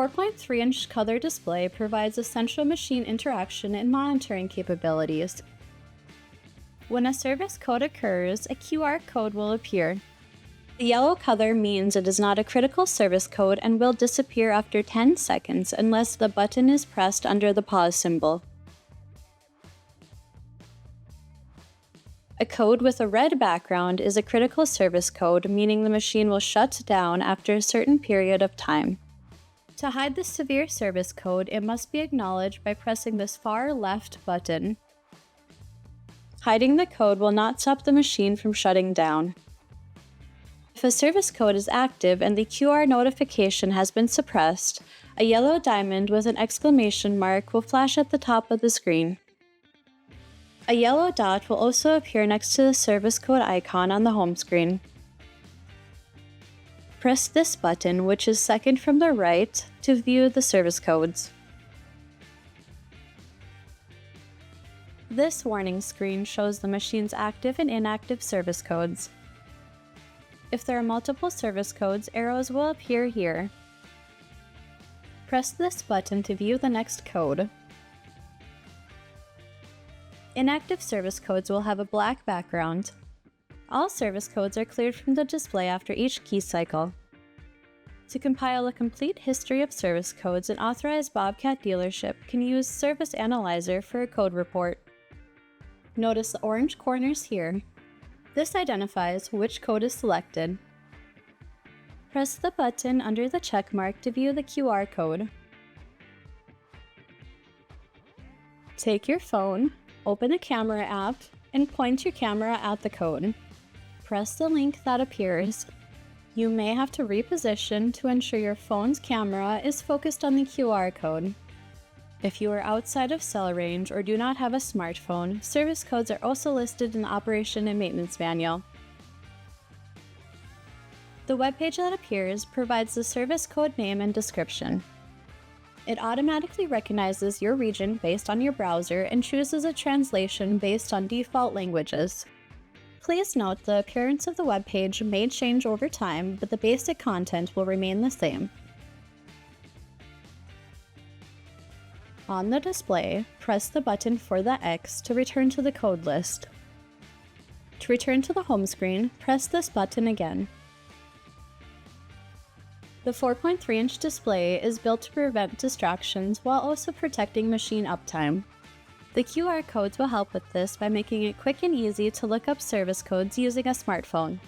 4.3-inch color display provides essential machine interaction and monitoring capabilities. When a service code occurs, a QR code will appear. The yellow color means it is not a critical service code and will disappear after 10 seconds unless the button is pressed under the pause symbol. A code with a red background is a critical service code, meaning the machine will shut down after a certain period of time. To hide the severe service code, it must be acknowledged by pressing this far left button. Hiding the code will not stop the machine from shutting down. If a service code is active and the QR notification has been suppressed, a yellow diamond with an exclamation mark will flash at the top of the screen. A yellow dot will also appear next to the service code icon on the home screen. Press this button, which is second from the right, to view the service codes. This warning screen shows the machine's active and inactive service codes. If there are multiple service codes, arrows will appear here. Press this button to view the next code. Inactive service codes will have a black background. All service codes are cleared from the display after each key cycle. To compile a complete history of service codes, an authorized Bobcat dealership can use Service Analyzer for a code report. Notice the orange corners here. This identifies which code is selected. Press the button under the check mark to view the QR code. Take your phone, open a camera app, and point your camera at the code. Press the link that appears. You may have to reposition to ensure your phone's camera is focused on the QR code. If you are outside of cell range or do not have a smartphone, service codes are also listed in the Operation and Maintenance Manual. The webpage that appears provides the service code name and description. It automatically recognizes your region based on your browser and chooses a translation based on default languages. Please note the appearance of the webpage may change over time, but the basic content will remain the same. On the display, press the button for the X to return to the code list. To return to the home screen, press this button again. The 4.3-inch display is built to prevent distractions while also protecting machine uptime. The QR codes will help with this by making it quick and easy to look up service codes using a smartphone.